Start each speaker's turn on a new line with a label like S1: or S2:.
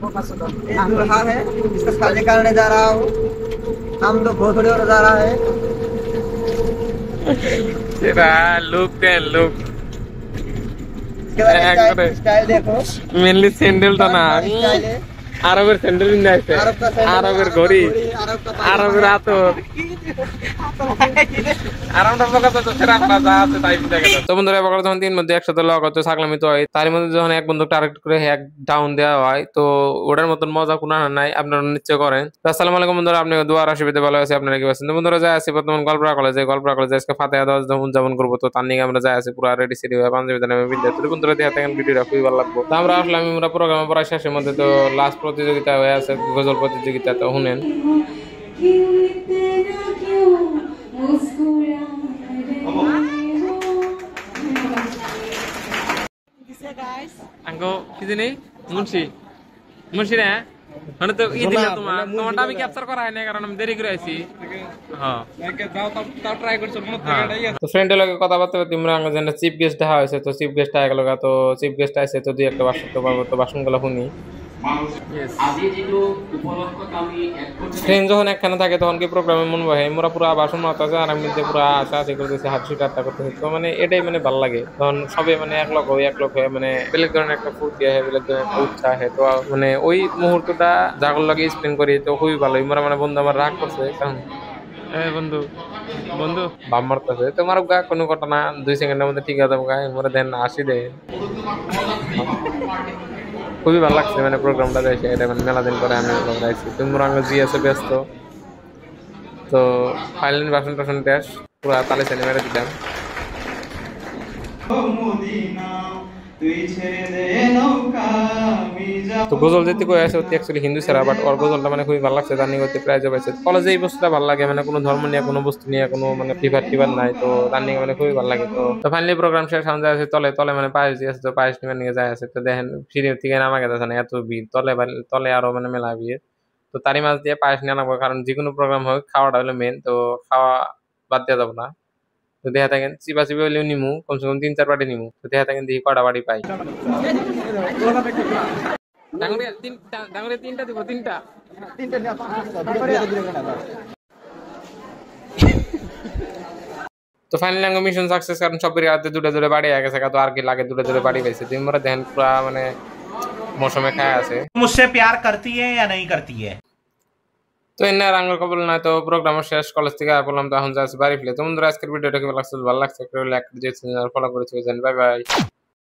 S1: हम रहा है, इसका साल निकालने जा रहा हूँ। हम तो बहुत बड़े होने जा रहा है।
S2: तेरा लुक दे लुक
S1: इसके बाद स्टाइल देखो।
S2: मेनली सैंडल तो ना
S1: स्टाइल है
S2: আরবের স্যান্ডেল কিনে আসছে আরবের ঘড়ি আরবের আতর আরামটা বকাতে তো সেরা আমরা যা আছে তাই দেখে তো বন্ধুরা বকাতে যখন তিন মধ্যে একসাথে লগ হচ্ছে ছাগলামি তো হয় তার মধ্যে যখন এক বন্ধু টার্গেট করে এক ডাউন দেওয়া হয় তো ওটার মতন মজা কোনো নাই আপনারা নিশ্চয় করেন। তো আসসালামু আলাইকুম বন্ধুরা, আপনি দোয়ার আশীর্বাদে ভালো আছে, আপনারা কি আছেন? বন্ধুরা যা আছে বর্তমান গল্পরা কলেজে আজকে ফাতেহা দেওয়া উদযাপন করবো, তো তার নিয়ে আমরা যা আছে পুরো রেডি সেডি হয়ে পাঞ্জাবি দানে বিদ্যা তো বন্ধুরা দেখে থাকেন ভিডিওটা খুবই ভালো লাগবে। তো আমরা আসলাম আমরা প্রোগ্রামে পড়া শেষের মধ্যে তো লাস্ট প্রতিযোগিতা হয়ে আছে গজল প্রতিযোগিতা, তো শুনেন। আঙ্কো কি জানি মুন্সি না মানে তো ই দিলে তোমারটা আমি ক্যাপচার করা হয় না কারণ আমি দেরি করে আইছি। হ্যাঁ তো ফ্রেন্ডের লগে কথাবার্তা তোমরা আঙ্গো যেন চিফ গেস্ট দেখা হয়েছে, তো চিফ গেস্ট আগে লগা তো চিফ গেস্ট আইছে তো দুই একটা বাসন তো পাবো, তো বাসনগুলো শুনি। ফ্রেন্ড যখন একখানে থাকে তখন কি প্রোগ্রামে মন বহে মোরা পুরো বাসন মারতেছে আর আমি পুরো আশা করতেছি হাসি ঠাট্টা করতেছি, তো মানে এটাই মানে ভালো লাগে তখন সবে মানে এক লোক হয়ে মানে বেলেগ ধরনের একটা ফুর্তি হয়, বেলেগ ধরনের একটা উৎসাহ হয়, তো মানে ওই মুহূর্তটা জাগর লাগে স্পেন্ড করি তো খুবই ভালো। মোরা মানে বন্ধু আমার রাগ করছে কারণ বন্ধু বাম মারতেছে তোমার গা কোনো ঘটনা 2 সেকেন্ডের মধ্যে ঠিক আছে গা মোরা দেন আসি দেয় খুবই ভালো লাগছে মানে প্রোগ্রামটা দেখে। এটা মানে মেলা দিন পরে আমি আইছি, তুমি মোরাঙ্গ জি আছে ব্যস্ত তো ফাইনালি বাসন টাসন টেস পুরো তালে ছেলে মেরে দিলাম। তো গজল যেতে কই আছে ওতে অ্যাকচুয়ালি হিন্দু ছাড়া বাট ওর গজলটা মানে খুবই ভালো লাগছে, রানিং করতে প্রাইজও পাইছে। কলেজে এই বস্তুটা ভালো লাগে মানে কোনো ধর্ম নিয়ে কোনো বস্তু নিয়ে কোনো মানে ফিভার নাই, তো রানিং মানে খুবই ভালো লাগে। তো ফাইনালি প্রোগ্রাম শেষ সামনে আছে তলে মানে পায়েস দিয়ে আছে, তো পায়েস নিয়ে নিয়ে যায় আছে তো দেখেন সিঁড়ি থেকে নামা গেছে না এত ভিড় তলে আরো মানে মেলা ভিড়, তো তারই মাঝ দিয়ে পায়েস নিয়ে নামবো কারণ যে কোনো প্রোগ্রাম হোক খাওয়াটা হলো মেন, তো খাওয়া বাদ দেওয়া যাবো না। তো দেখা থাকেন চিপা হলেও নিমু কমসে কম 3-4 বাটি নিমু, তো দেখা থাকেন দেখি কটা বাড়ি পাই। ডাঙরিয়া 3টা দিব 3টা তো ফাইনালি আঙ্গো মিশন সাকসেস কারণ সবের হাতে দুটো বাড়ি হয়ে গেছে, তো আর কি লাগে দুটো বাড়ি পাইছে। তুমি মোরা দেখেন পুরা মানে মৌসুমে খায় আছে।
S3: मुझसे प्यार करती है या नहीं करती है?
S2: তো এনে আর আঙ্গুর কবল নাই, তো প্রোগ্রাম শেষ কলেজ থেকে বললাম তো এখন যাচ্ছি বাড়ি ফিরে। তো বন্ধুরা আজকের ভিডিওটা কি ভালো লাগছে একটা লাইক করে দিয়েছেন আর ফলো করে দিয়েছেন। Bye bye.